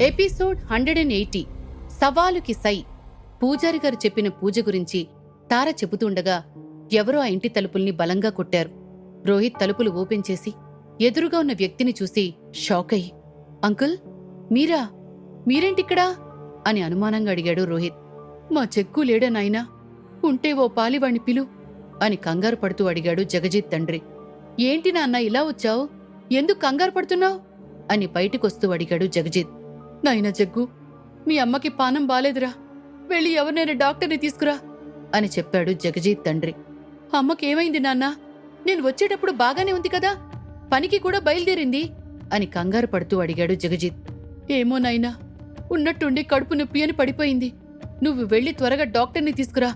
Episode 180 సవాలుకి సై. పూజారి గారు చెప్పిన పూజ గురించి తార చెబుతుండగా ఎవరో ఆ ఇంటి తలుపుల్ని బలంగా కొట్టారు. రోహిత్ తలుపులు ఓపెన్ చేసి ఎదురుగా ఉన్న వ్యక్తిని చూసి షాక్ అయ్యి, అంకుల్ మీరా? మీరేంటిక్కడా అని అనుమానంగా అడిగాడు రోహిత్. మా చెక్కు లేడా నాయనా? ఉంటే ఓ పాలివాణ్ణి పిలు అని కంగారు పడుతూ అడిగాడు జగజిత్ తండ్రి. ఏంటి నాన్న ఇలా వచ్చావు? ఎందుకు కంగారు పడుతున్నావు అని బయటికొస్తూ అడిగాడు జగజిత్. నాయనా జగ్గు, మీ అమ్మకి పానం బాలేదురా, వెళ్ళి ఎవరినైనా డాక్టర్ని తీసుకురా అని చెప్పాడు జగజిత్ తండ్రి. అమ్మకేమైంది నాన్నా? నేను వచ్చేటప్పుడు బాగానే ఉంది కదా, పనికి కూడా బయలుదేరింది అని కంగారు పడుతూ అడిగాడు జగజిత్. ఏమో నాయనా, ఉన్నట్టుండి కడుపు నొప్పి అని పడిపోయింది. నువ్వు వెళ్ళి త్వరగా డాక్టర్ని తీసుకురా,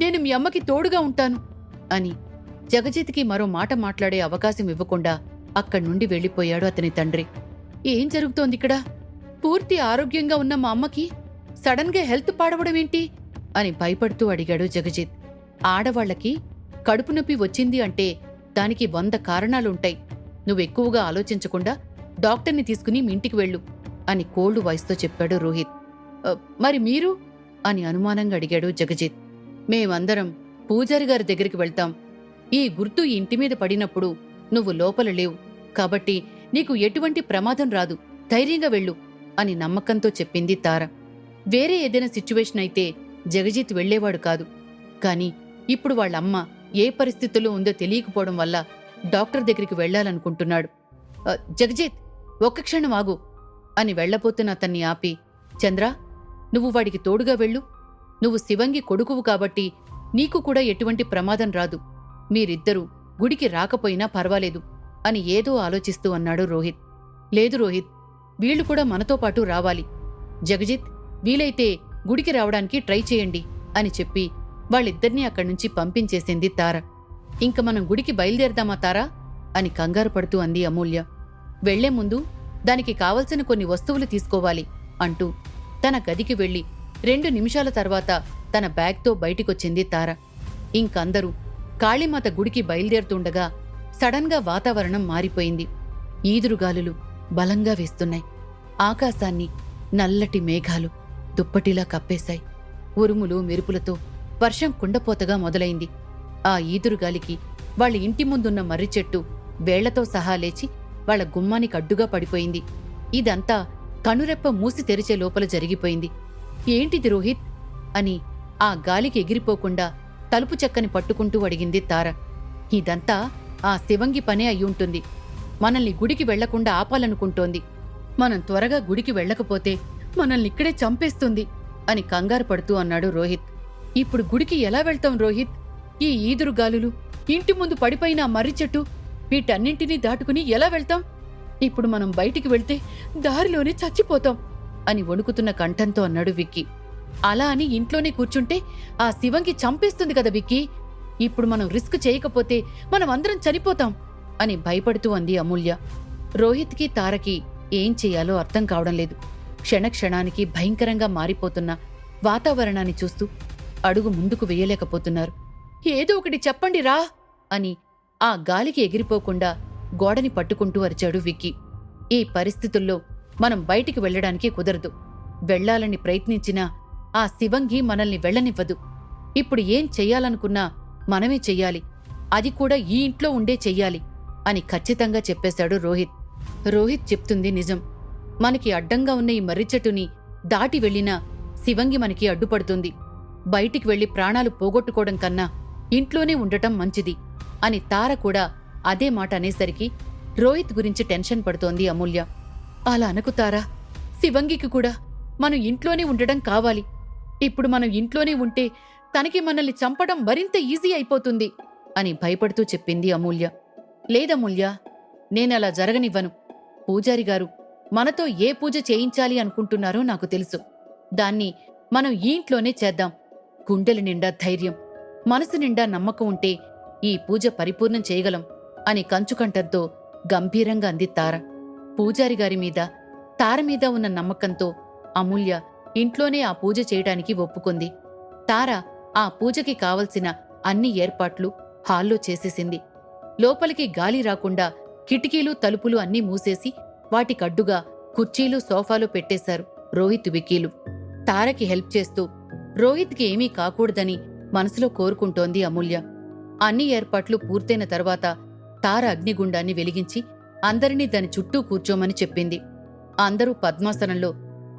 నేను మీ అమ్మకి తోడుగా ఉంటాను అని జగజిత్కి మరో మాట మాట్లాడే అవకాశం ఇవ్వకుండా అక్కడి నుండి వెళ్లిపోయాడు అతని తండ్రి. ఏం జరుగుతోందిక్కడ? పూర్తి ఆరోగ్యంగా ఉన్న మా అమ్మకి సడన్ గా హెల్త్ పాడవడమేంటి అని భయపడుతూ అడిగాడు జగజిత్. ఆడవాళ్లకి కడుపు నొప్పి వచ్చింది అంటే దానికి 100 కారణాలుంటాయి. నువ్వెక్కువగా ఆలోచించకుండా డాక్టర్ని తీసుకుని మీ ఇంటికి వెళ్ళు అని కోల్డ్ వాయిస్తో చెప్పాడు రోహిత్. మరి మీరు అని అనుమానంగా అడిగాడు జగజిత్. మేమందరం పూజారి గారి దగ్గరికి వెళ్తాం. ఈ గుర్తు ఈ ఇంటి మీద పడినప్పుడు నువ్వు లోపల లేవు కాబట్టి నీకు ఎటువంటి ప్రమాదం రాదు, ధైర్యంగా వెళ్ళు అని నమ్మకంతో చెప్పింది తార. వేరే ఏదైనా సిచ్యువేషన్ అయితే జగజిత్ వెళ్లేవాడు కాదు. కాని ఇప్పుడు వాళ్ళమ్మ ఏ పరిస్థితుల్లో ఉందో తెలియకపోవడం వల్ల డాక్టర్ దగ్గరికి వెళ్లాలనుకుంటున్నాడు. జగజిత్, ఒక్క క్షణం ఆగు అని వెళ్లబోతున్న అతన్ని ఆపి, చంద్ర, నువ్వు వాడికి తోడుగా వెళ్ళు. నువ్వు శివంగి కొడుకువు కాబట్టి నీకు కూడా ఎటువంటి ప్రమాదం రాదు. మీరిద్దరూ గుడికి రాకపోయినా పర్వాలేదు అని ఏదో ఆలోచిస్తూ అన్నాడు రోహిత్. లేదు రోహిత్, వీళ్లు కూడా మనతో పాటు రావాలి. జగజిత్, వీలైతే గుడికి రావడానికి ట్రై చేయండి అని చెప్పి వాళ్ళిద్దరినీ అక్కడ్నుంచి పంపించేసింది తార. ఇంక మనం గుడికి బయలుదేరదామా తారా అని కంగారు పడుతూ అంది అమూల్య. వెళ్లే ముందు దానికి కావలసిన కొన్ని వస్తువులు తీసుకోవాలి అంటూ తన గదికి వెళ్లి 2 నిమిషాల తర్వాత తన బ్యాగ్తో బయటికొచ్చింది తార. ఇంకందరూ కాళీమాత గుడికి బయలుదేరుతుండగా సడన్గా వాతావరణం మారిపోయింది. ఈదురుగాలులు బలంగా వేస్తున్నాయి. ఆకాశాన్ని నల్లటి మేఘాలు దుప్పటిలా కప్పేశాయి. ఉరుములు మెరుపులతో వర్షం కుండపోతగా మొదలైంది. ఆ ఈదురుగాలికి వాళ్ళ ఇంటి ముందున్న మర్రి చెట్టు వేళ్లతో సహా లేచి వాళ్ల గుమ్మానికి అడ్డుగా పడిపోయింది. ఇదంతా కనురెప్ప మూసి తెరిచే లోపల జరిగిపోయింది. ఏంటిది రోహిత్ అని ఆ గాలికి ఎగిరిపోకుండా తలుపు చెక్కని పట్టుకుంటూ అడిగింది తార. ఇదంతా ఆ శివంగి పనే అయ్యుంటుంది. మనల్ని గుడికి వెళ్లకుండా ఆపాలనుకుంటోంది. మనం త్వరగా గుడికి వెళ్లకపోతే మనల్నిక్కడే చంపేస్తుంది అని కంగారు పడుతూ అన్నాడు రోహిత్. ఇప్పుడు గుడికి ఎలా వెళ్తాం రోహిత్? ఈ ఈదురుగాలులు, ఇంటి ముందు పడిపోయిన ఆ మర్రి చెట్టు, వీటన్నింటినీ దాటుకుని ఎలా వెళ్తాం? ఇప్పుడు మనం బయటికి వెళ్తే దారిలోనే చచ్చిపోతాం అని వణుకుతున్న కంఠంతో అన్నాడు విక్కీ. అలా అని ఇంట్లోనే కూర్చుంటే ఆ శివంగి చంపేస్తుంది కదా విక్కీ. ఇప్పుడు మనం రిస్క్ చేయకపోతే మనం అందరం చనిపోతాం అని భయపడుతూ అంది అమూల్య. రోహిత్కి తారకి ఏం చెయ్యాలో అర్థం కావడం లేదు. క్షణక్షణానికి భయంకరంగా మారిపోతున్న వాతావరణాన్ని చూస్తూ అడుగు ముందుకు వేయలేకపోతున్నారు. ఏదో ఒకటి చెప్పండి రా అని ఆ గాలికి ఎగిరిపోకుండా గోడని పట్టుకుంటూ అరిచాడు విక్కీ. ఈ పరిస్థితుల్లో మనం బయటికి వెళ్లడానికి కుదరదు. వెళ్లాలని ప్రయత్నించినా ఆ శివంగి మనల్ని వెళ్లనివ్వదు. ఇప్పుడు ఏం చెయ్యాలనుకున్నా మనమే చెయ్యాలి, అది కూడా ఈ ఇంట్లో ఉండే చెయ్యాలి అని ఖచ్చితంగా చెప్పేశాడు రోహిత్. రోహిత్ చెప్తుంది నిజం. మనకి అడ్డంగా ఉన్న ఈ మర్రి చెట్టుని దాటి వెళ్లినా శివంగి మనకి అడ్డుపడుతుంది. బయటికి వెళ్లి ప్రాణాలు పోగొట్టుకోవడం కన్నా ఇంట్లోనే ఉండటం మంచిది అని తార కూడా అదే మాట అనేసరికి రోహిత్ గురించి టెన్షన్ పడుతోంది అమూల్య. అలా అనుకుతారా, శివంగికి కూడా మనం ఇంట్లోనే ఉండడం కావాలి. ఇప్పుడు మనం ఇంట్లోనే ఉంటే తనకి మనల్ని చంపడం మరింత ఈజీ అయిపోతుంది అని భయపడుతూ చెప్పింది అమూల్య. లేదమూల్య, నేనలా జరగనివ్వను. పూజారి గారు మనతో ఏ పూజ చేయించాలి అనుకుంటున్నారో నాకు తెలుసు. దాన్ని మనం ఈ ఇంట్లోనే చేద్దాం. గుండెల నిండా ధైర్యం, మనసు నిండా నమ్మకం ఉంటే ఈ పూజ పరిపూర్ణం చేయగలం అని కంచుకంఠంతో గంభీరంగా అంది తార. పూజారి గారి మీద, తార మీద ఉన్న నమ్మకంతో అమూల్య ఇంట్లోనే ఆ పూజ చేయడానికి ఒప్పుకుంది. తార ఆ పూజకి కావలసిన అన్ని ఏర్పాట్లు హాల్లో చేసేసింది. లోపలికి గాలి రాకుండా కిటికీలు తలుపులు అన్నీ మూసేసి వాటికడ్డుగా కుర్చీలు సోఫాలు పెట్టేశారు రోహిత్ వికీలు. తారకి హెల్ప్ చేస్తూ రోహిత్కి ఏమీ కాకూడదని మనసులో కోరుకుంటోంది అమూల్య. అన్ని ఏర్పాట్లు పూర్తయిన తర్వాత తార అగ్నిగుండాన్ని వెలిగించి అందరినీ దాని చుట్టూ కూర్చోమని చెప్పింది. అందరూ పద్మాసనంలో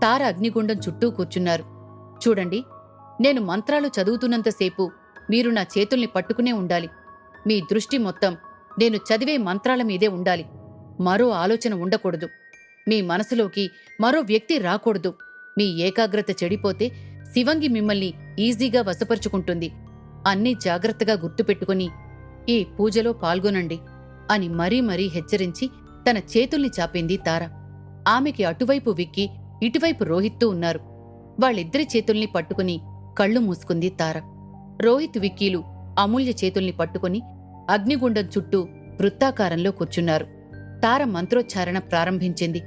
తార అగ్నిగుండం చుట్టూ కూర్చున్నారు. చూడండి, నేను మంత్రాలు చదువుతున్నంతసేపు మీరు నా చేతుల్ని పట్టుకునే ఉండాలి. మీ దృష్టి మొత్తం నేను చదివే మంత్రాల మీదే ఉండాలి. మరో ఆలోచన ఉండకూడదు. మీ మనసులోకి మరో వ్యక్తి రాకూడదు. మీ ఏకాగ్రత చెడిపోతే శివంగి మిమ్మల్ని ఈజీగా వశపరుచుకుంటుంది. అన్నీ జాగ్రత్తగా గుర్తుపెట్టుకుని ఈ పూజలో పాల్గొనండి అని మరీ మరీ హెచ్చరించి తన చేతుల్ని చాపింది తార. ఆమెకి అటువైపు విక్కీ, ఇటువైపు రోహిత్తూ ఉన్నారు. వాళ్ళిద్దరి చేతుల్ని పట్టుకుని కళ్ళు మూసుకుంది తార. రోహిత్, విక్కీలు అమూల్య చేతుల్ని పట్టుకుని అగ్నిగుండం చుట్టూ వృత్తాకారంలో కూర్చున్నారు. తార మంత్రోచ్చారణ ప్రారంభించింది.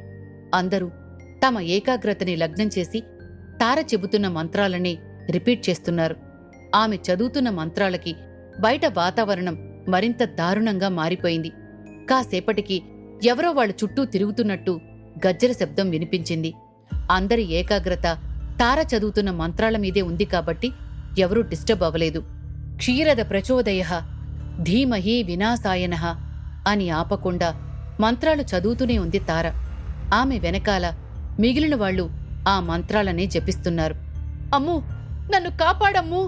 అందరూ తమ ఏకాగ్రతని లగ్నం చేసి తార చెబుతున్న మంత్రాలనే రిపీట్ చేస్తున్నారు. ఆమె చదువుతున్న మంత్రాలకి బయట వాతావరణం మరింత దారుణంగా మారిపోయింది. కాసేపటికి ఎవరో వాళ్ళ చుట్టూ తిరుగుతున్నట్టు గజ్జల శబ్దం వినిపించింది. అందరి ఏకాగ్రత తార చదువుతున్న మంత్రాల మీదే ఉంది కాబట్టి ఎవరూ డిస్టర్బ్ అవ్వలేదు. క్షీరద ప్రచోదయః ధీమహి వినాశాయనః అని ఆపకుండా మంత్రాలు చదువుతూనే ఉంది తార. ఆమె వెనకాల మిగిలిన వాళ్లు ఆ మంత్రాలనే జపిస్తున్నారు. అమ్మూ, నన్ను కాపాడమ్మూ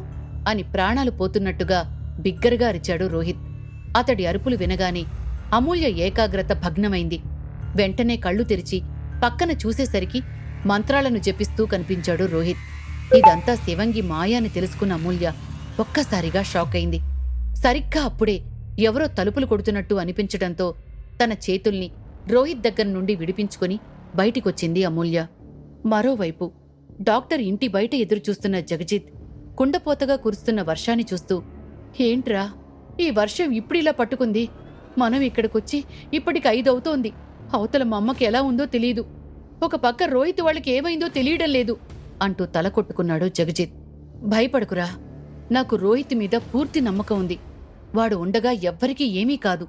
అని ప్రాణాలు పోతున్నట్టుగా బిగ్గరగా అరిచాడు రోహిత్. అతడి అరుపులు వినగానే అమూల్య ఏకాగ్రత భగ్నమైంది. వెంటనే కళ్ళు తెరిచి పక్కన చూసేసరికి మంత్రాలను జపిస్తూ కనిపించాడు రోహిత్. ఇదంతా శివంగి మాయ అని తెలుసుకున్న అమూల్య ఒక్కసారిగా షాక్ అయింది. సరిగ్గా అప్పుడే ఎవరో తలుపులు కొడుతున్నట్టు అనిపించడంతో తన చేతుల్ని రోహిత్ దగ్గర నుండి విడిపించుకుని బయటికొచ్చింది అమూల్య. మరోవైపు డాక్టర్ ఇంటి బయట ఎదురుచూస్తున్న జగజిత్ కుండపోతగా కురుస్తున్న వర్షాన్ని చూస్తూ, ఏంట్రా ఈ వర్షం ఇప్పుడిలా పట్టుకుంది? మనం ఇక్కడికొచ్చి ఇప్పటికి 5 అవుతోంది. అవతల మా అమ్మకి ఎలా ఉందో తెలీదు. ఒక పక్క రోహిత్ వాళ్ళకి ఏమైందో తెలియడం లేదు అంటూ తల కొట్టుకున్నాడు జగజిత్. భయపడకురా, నాకు రోహిత్ మీద పూర్తి నమ్మకం ఉంది. వాడు ఉండగా ఎవ్వరికీ ఏమీ కాదు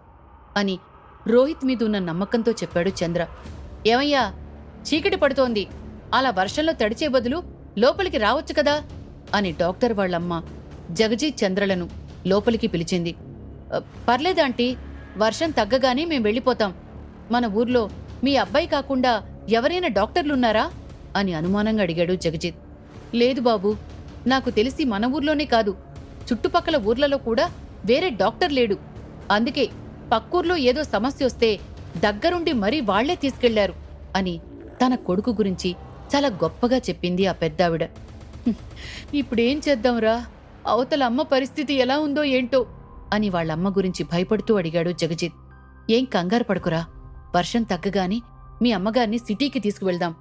అని రోహిత్ మీద ఉన్న నమ్మకంతో చెప్పాడు చంద్ర. ఏమయ్యా, చీకటి పడుతోంది, అలా వర్షంలో తడిచే బదులు లోపలికి రావచ్చు కదా అని డాక్టర్ వాళ్ళమ్మ జగజిత్, చంద్రలను లోపలికి పిలిచింది. పర్లేదాంటీ, వర్షం తగ్గగానే మేం వెళ్ళిపోతాం. మన ఊర్లో మీ అబ్బాయి కాకుండా ఎవరైనా డాక్టర్లున్నారా అని అనుమానంగా అడిగాడు జగజిత్. లేదు బాబూ, నాకు తెలిసి మన ఊర్లోనే కాదు, చుట్టుపక్కల ఊర్లలో కూడా వేరే డాక్టర్ లేడు. అందుకే పక్కూర్లో ఏదో సమస్య వస్తే దగ్గరుండి మరీ వాళ్లే తీసుకెళ్లారు అని తన కొడుకు గురించి చాలా గొప్పగా చెప్పింది ఆ పెద్దావిడ. ఇప్పుడేం చేద్దాంరా, అవతల అమ్మ పరిస్థితి ఎలా ఉందో ఏంటో అని వాళ్ళమ్మ గురించి భయపడుతూ అడిగాడు జగజిత్. ఏం కంగారు పడుకురా, వర్షం తగ్గగానే మీ అమ్మగారిని సిటీకి తీసుకువెళ్దాం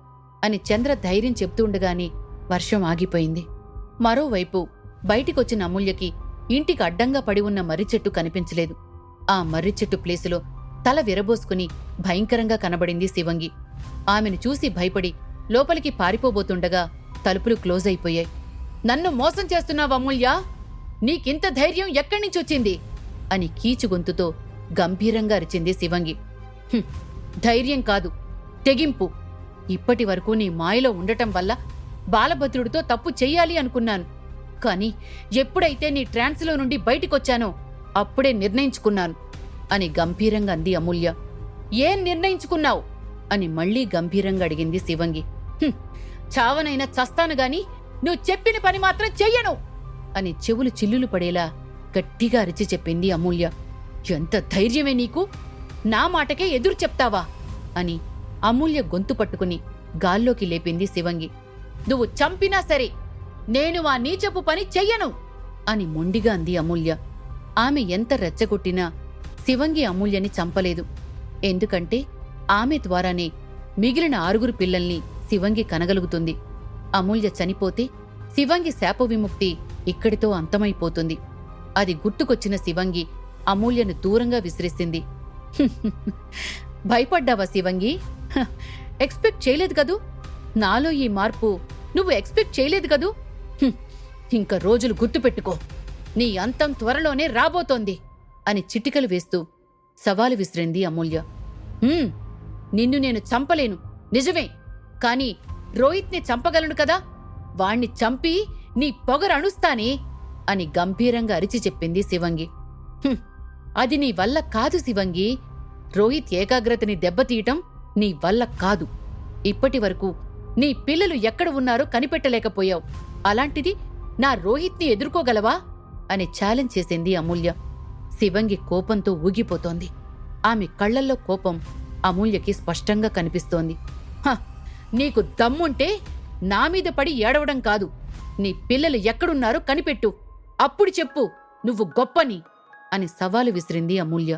అని చంద్ర ధైర్యం చెప్తూ ఉండగానే వర్షం ఆగిపోయింది. మరోవైపు బయటికొచ్చిన అమూల్యకి ఇంటికి అడ్డంగా పడి ఉన్న మర్రి చెట్టు కనిపించలేదు. ఆ మర్రి చెట్టు ప్లేసులో తల విరబోసుకుని భయంకరంగా కనబడింది శివంగి. ఆమెను చూసి భయపడి లోపలికి పారిపోబోతుండగా తలుపులు క్లోజ్ అయిపోయాయి. నన్ను మోసం చేస్తున్నావు అమూల్య, నీకింత ధైర్యం ఎక్కడ్నించొచ్చింది అని కీచు గొంతుతో గంభీరంగా అరిచింది శివంగి. ధైర్యం కాదు, తెగింపు. ఇప్పటి వరకు నీ మాయలో ఉండటం వల్ల బాలభద్రుడితో తప్పు చెయ్యాలి అనుకున్నాను. కాని ఎప్పుడైతే నీ ట్రాన్స్లో నుండి బయటికొచ్చానో అప్పుడే నిర్ణయించుకున్నాను అని గంభీరంగా అంది అమూల్య. ఏం నిర్ణయించుకున్నావు అని మళ్లీ గంభీరంగా అడిగింది శివంగి. చావనైనా చస్తాను గాని నువ్వు చెప్పిన పని మాత్రం చెయ్యను అని చెవులు చిల్లులు పడేలా గట్టిగా అరిచి చెప్పింది అమూల్య. ఎంత ధైర్యమే నీకు, నా మాటకే ఎదురు చెప్తావా అని అమూల్య గొంతు పట్టుకుని గాల్లోకి లేపింది శివంగి. నువ్వు చంపినా సరే నేను ఆ నీచపు పని చెయ్యను అని మొండిగా అంది అమూల్య. ఆమె ఎంత రెచ్చగొట్టినా శివంగి అమూల్యని చంపలేదు. ఎందుకంటే ఆమె ద్వారానే మిగిలిన 6 పిల్లల్ని శివంగి కనగలుగుతుంది. అమూల్య చనిపోతే శివంగి శాప విముక్తి ఇక్కడితో అంతమైపోతుంది. అది గుర్తుకొచ్చిన శివంగి అమూల్యను దూరంగా విసిరేసింది. భయపడ్డావా శివంగి? ఎక్స్పెక్ట్ చేయలేదు కదూ, నాలో ఈ మార్పు నువ్వు ఎక్స్పెక్ట్ చేయలేదు కదూ. ఇంక రోజులు గుర్తుపెట్టుకో, నీ అంతం త్వరలోనే రాబోతోంది అని చిటికలు వేస్తూ సవాలు విసిరింది అమూల్య. నిన్ను నేను చంపలేను, నిజమే, కాని రోహిత్ని చంపగలను కదా, వాణ్ణి చంపి నీ పొగరణుస్తానే అని గంభీరంగా అరిచి చెప్పింది శివంగి. అది నీ వల్ల కాదు శివంగి. రోహిత్ ఏకాగ్రతని దెబ్బతీయటం నీ వల్ల కాదు. ఇప్పటి వరకు నీ పిల్లలు ఎక్కడ ఉన్నారో కనిపెట్టలేకపోయావు. అలాంటిది నా రోహిత్ని ఎదుర్కోగలవా అని ఛాలెంజ్ చేసింది అమూల్య. శివంగి కోపంతో ఊగిపోతోంది. ఆమె కళ్లల్లో కోపం అమూల్యకి స్పష్టంగా కనిపిస్తోంది. నీకు దమ్ముంటే నామీద పడి ఏడవడం కాదు, నీ పిల్లలు ఎక్కడున్నారో కనిపెట్టు, అప్పుడు చెప్పు నువ్వు గొప్పని అని సవాలు విసిరింది అమూల్య.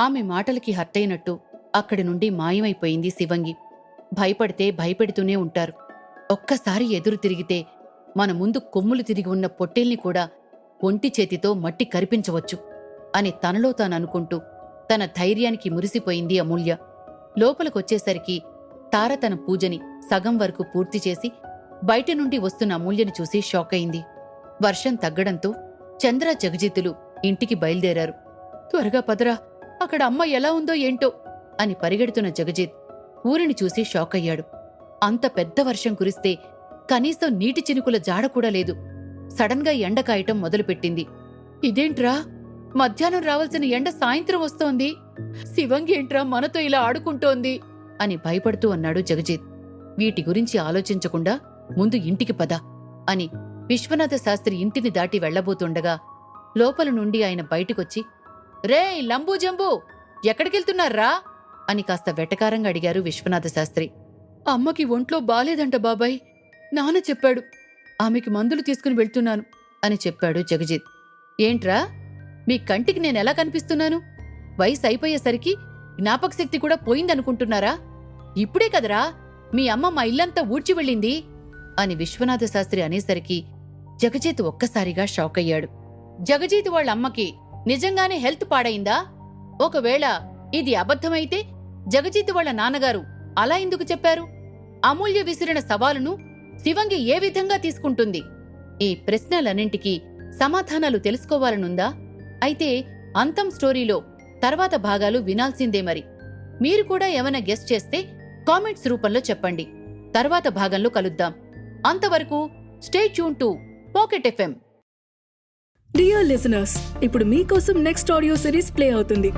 ఆమె మాటలకి హర్టైనట్టు అక్కడి నుండి మాయమైపోయింది శివంగి. భయపడితే భయపెడుతూనే ఉంటారు. ఒక్కసారి ఎదురు తిరిగితే మన ముందు కొమ్ములు తిరిగి ఉన్న పొట్టేల్ని కూడా ఒంటి చేతితో మట్టి కరిపించవచ్చు అని తనలో తాననుకుంటూ తన ధైర్యానికి మురిసిపోయింది అమూల్య. లోపలికొచ్చేసరికి తార తన పూజని సగం వరకు పూర్తి చేసి బయట నుండి వస్తున్న అమూల్యని చూసి షాకయింది. వర్షం తగ్గడంతో చంద్ర, జగజిత్తులు ఇంటికి బయలుదేరారు. త్వరగా పదరా, అక్కడ అమ్మ ఎలా ఉందో ఏంటో అని పరిగెడుతున్న జగజిత్ ఊరిని చూసి షాకయ్యాడు. అంత పెద్ద వర్షం కురిస్తే కనీసం నీటి చినుకుల జాడ కూడా లేదు. సడన్గా ఎండ కాయటం మొదలుపెట్టింది. ఇదేంట్రా, మధ్యాహ్నం రావాల్సిన ఎండ సాయంత్రం వస్తోంది, శివంగి ఏంట్రా మనతో ఇలా ఆడుకుంటోంది అని భయపడుతూ అన్నాడు జగజిత్. వీటి గురించి ఆలోచించకుండా ముందు ఇంటికి పద అని విశ్వనాథ శాస్త్రి ఇంటిని దాటి వెళ్లబోతుండగా లోపల నుండి ఆయన బయటికొచ్చి, రే లంబూజంబూ, ఎక్కడికెళ్తున్నారా అని కాస్త వెటకారంగా అడిగారు విశ్వనాథ శాస్త్రి. అమ్మకి ఒంట్లో బాలేదంట బాబాయ్, నాన్న చెప్పాడు, ఆమెకి మందులు తీసుకుని వెళ్తున్నాను అని చెప్పాడు జగజిత్. ఏంట్రా, మీ కంటికి నేనెలా కనిపిస్తున్నాను? వయసు అయిపోయేసరికి జ్ఞాపకశక్తి కూడా పోయిందనుకుంటున్నారా? ఇప్పుడే కదరా మీ అమ్మ మా ఇల్లంతా ఊడ్చి వెళ్ళింది అని విశ్వనాథ శాస్త్రి అనేసరికి జగజిత్ ఒక్కసారిగా షాకయ్యాడు. జగజిత్ వాళ్ళ అమ్మకి నిజంగానే హెల్త్ పాడైందా? ఒకవేళ ఇది అబద్ధమైతే జగజిత్ వాళ్ళ నాన్నగారు అలా ఎందుకు చెప్పారు? అమూల్య విసిరిన సవాలును శివంగి ఏ విధంగా తీసుకుంటుంది? ఈ ప్రశ్నలన్నింటికీ సమాధానాలు తెలుసుకోవాలనుందా? అయితే అంతం స్టోరీలో తర్వాత భాగాలు వినాల్సిందే. మరి మీరు కూడా ఏమైనా గెస్ట్ చేస్తే కామెంట్స్ రూపంలో చెప్పండి. తర్వాత భాగంలో కలుద్దాం. అంతవరకు stay tune to pocket FM. Dear listeners, ఇప్పుడు మీకోసం నెక్స్ట్ ఆడియో సిరీస్ ప్లే అవుతుంది.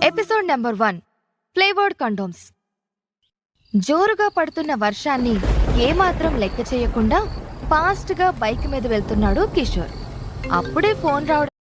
Episode number 1, flavoured condoms. జోరుగా పడుతున్న వర్షాన్ని ఏమాత్రం లెక్క చేయకుండా ఫాస్ట్ గా బైక్ మీద వెళ్తున్నాడు కిషోర్. అప్పుడే ఫోన్ రావడం